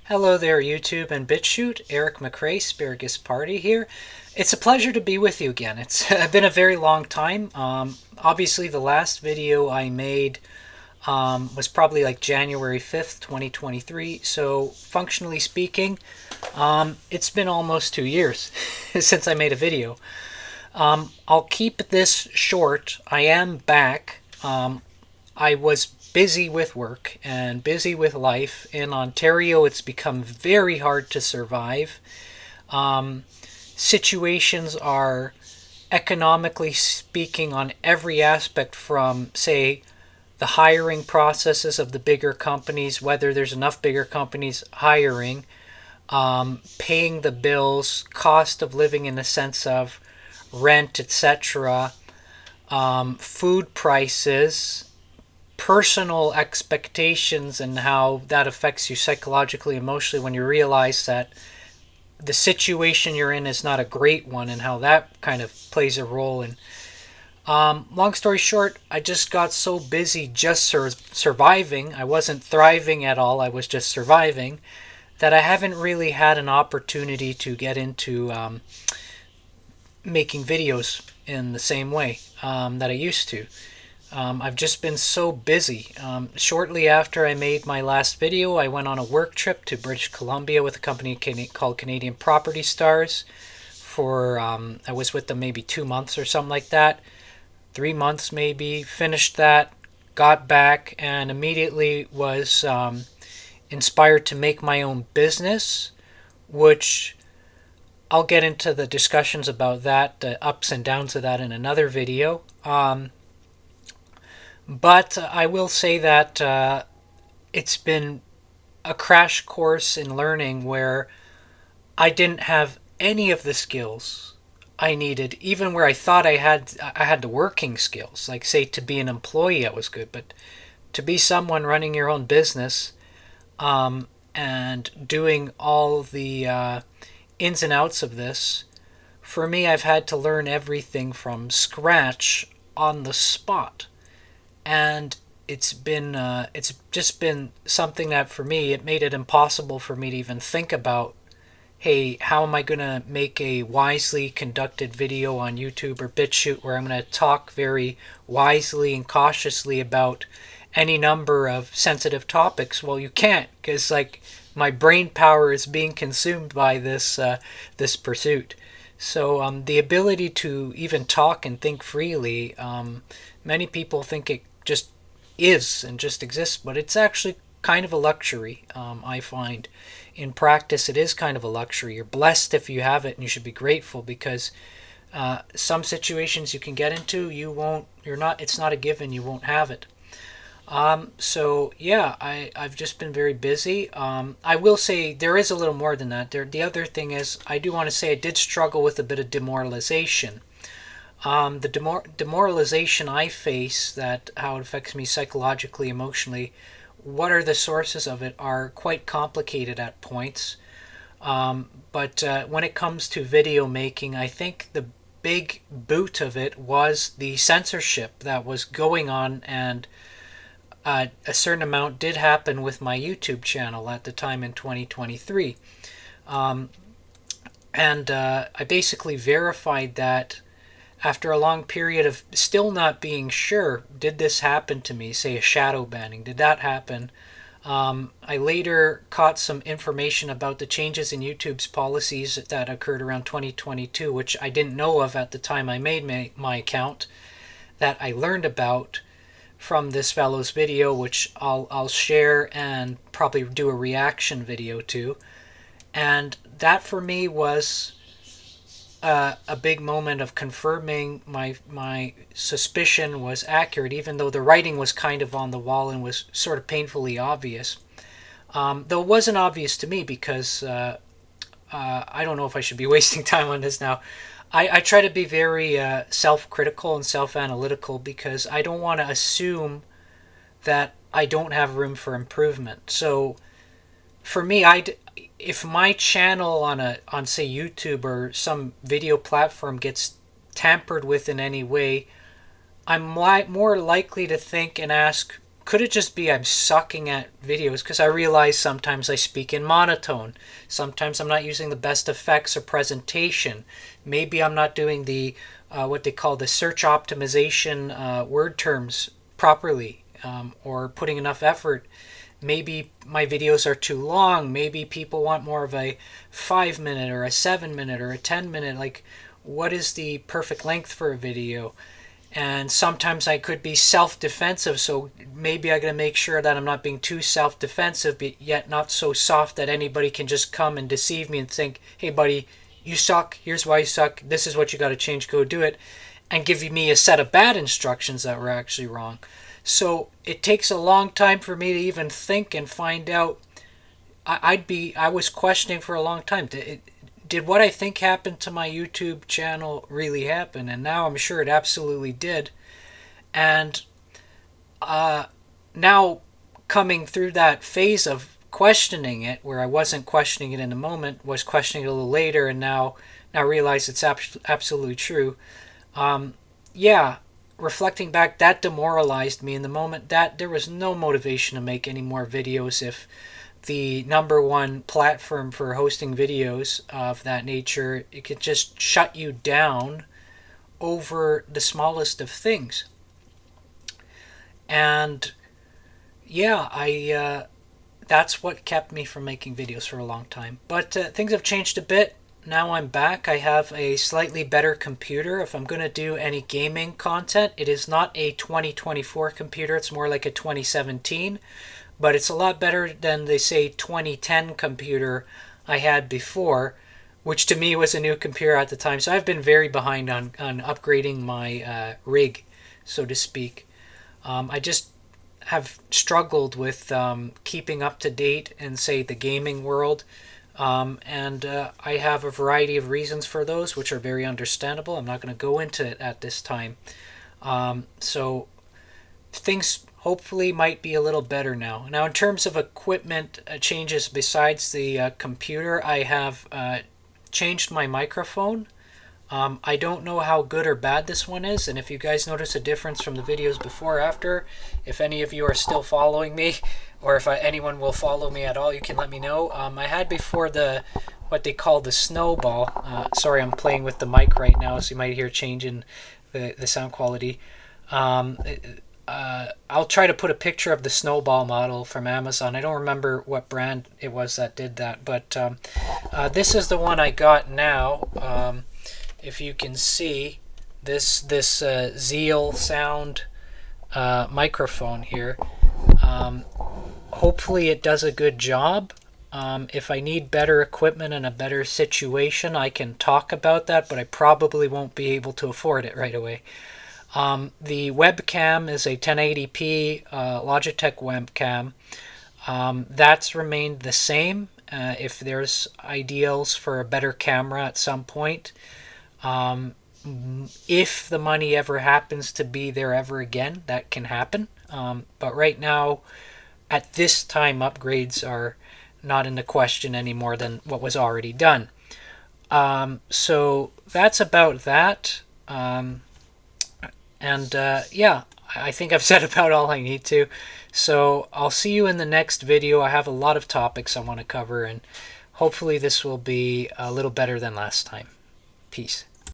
Hello there, YouTube and BitChute. Eric McRae, Asparagus Party here. It's a pleasure to be with you again. It's been a very long time. Obviously, the last video I made was probably like January 5th, 2023. So, functionally speaking, it's been almost 2 years since I made a video. I'll keep this short. I am back. I was busy with work and busy with life. In Ontario, it's become very hard to survive. Um, Situations are, economically speaking, on every aspect from, say, the hiring processes of the bigger companies, whether there's enough bigger companies hiring, paying the bills, cost of living in the sense of rent, etc., food prices, personal expectations, and how that affects you psychologically, emotionally when you realize that the situation you're in is not a great one, and how that kind of plays a role in. Long story short, I just got so busy just surviving. I wasn't thriving at all. I was just surviving. That I haven't really had an opportunity to get into making videos in the same way that I used to. I've just been so busy. Shortly after I made my last video, I went on a work trip to British Columbia with a company called Canadian Property Stars. I was with them maybe 2 months or something like that, 3 months maybe. Finished that, got back, and immediately was inspired to make my own business, which I'll get into the discussions about that, the ups and downs of that in another video. But I will say that it's been a crash course in learning where I didn't have any of the skills I needed, even where I had the working skills. Like, say, to be an employee, I was good, but to be someone running your own business, and doing all the ins and outs of this, for me, I've had to learn everything from scratch on the spot. And it's just been something that, for me, it made it impossible for me to even think about, hey, how am I going to make a wisely conducted video on YouTube or BitChute where I'm going to talk very wisely and cautiously about any number of sensitive topics? Well, you can't, because, like, my brain power is being consumed by this pursuit. So the ability to even talk and think freely, many people think it just is and just exists, but it's actually kind of a luxury. I find in practice it is kind of a luxury. You're blessed if you have it, and you should be grateful, because some situations you can get into, it's not a given, you won't have it. So yeah, I've just been very busy. I will say there is a little more than that. The other thing is, I do want to say I did struggle with a bit of demoralization. The demoralization I face, that how it affects me psychologically, emotionally, what are the sources of it, are quite complicated at points. But when it comes to video making, I think the big boot of it was the censorship that was going on, and a certain amount did happen with my YouTube channel at the time in 2023. And I basically verified that after a long period of still not being sure, did this happen to me? Say, a shadow banning, did that happen? I later caught some information about the changes in YouTube's policies that occurred around 2022, which I didn't know of at the time I made my account, that I learned about from this fellow's video, which I'll share and probably do a reaction video to. And that, for me, was a big moment of confirming my suspicion was accurate, even though the writing was kind of on the wall and was sort of painfully obvious. Though it wasn't obvious to me, because I don't know if I should be wasting time on this now. I try to be very self-critical and self-analytical, because I don't want to assume that I don't have room for improvement. So for me, if my channel on say YouTube or some video platform gets tampered with in any way, I'm more likely to think and ask, could it just be I'm sucking at videos? Because I realize sometimes I speak in monotone. Sometimes I'm not using the best effects or presentation. Maybe I'm not doing the what they call the search optimization word terms properly, or putting enough effort. Maybe my videos are too long. Maybe people want more of a 5 minute or a 7 minute or a 10 minute. Like, what is the perfect length for a video? And sometimes I could be self-defensive, so maybe I gotta make sure that I'm not being too self-defensive, but yet not so soft that anybody can just come and deceive me and think, hey buddy, you suck, here's why you suck, this is what you gotta change, go do it, and give me a set of bad instructions that were actually wrong. So it takes a long time for me to even think and find out. I was questioning for a long time. Did what I think happened to my YouTube channel really happen? And now I'm sure it absolutely did. And now coming through that phase of questioning it, where I wasn't questioning it in the moment, was questioning it a little later, and now realize it's absolutely true. Yeah, reflecting back, that demoralized me in the moment. That there was no motivation to make any more videos if the number one platform for hosting videos of that nature, it could just shut you down over the smallest of things. And yeah, I that's what kept me from making videos for a long time. But things have changed a bit. Now I'm back. I have a slightly better computer. If I'm going to do any gaming content, it is not a 2024 computer. It's more like a 2017. But it's a lot better than the, say, 2010 computer I had before, which to me was a new computer at the time. So I've been very behind on upgrading my rig, so to speak. I just have struggled with keeping up to date in, say, the gaming world. And I have a variety of reasons for those, which are very understandable. I'm not going to go into it at this time. So things hopefully might be a little better now. Now, in terms of equipment changes besides the computer, I have changed my microphone. I don't know how good or bad this one is, and if you guys notice a difference from the videos before or after, if any of you are still following me, or if anyone will follow me at all, you can let me know. I had before the what they call the snowball. Sorry, I'm playing with the mic right now, so you might hear change in the sound quality. I'll try to put a picture of the snowball model from Amazon. I don't remember what brand it was that did that, but this is the one I got now. If you can see this Zeal Sound microphone here, hopefully it does a good job. If I need better equipment and a better situation, I can talk about that, but I probably won't be able to afford it right away. The webcam is a 1080p Logitech webcam. That's remained the same. If there's ideals for a better camera at some point, if the money ever happens to be there ever again, that can happen. But right now, at this time, upgrades are not in the question any more than what was already done. So that's about that. Yeah, I think I've said about all I need to. So I'll see you in the next video. I have a lot of topics I want to cover, and hopefully this will be a little better than last time. Peace.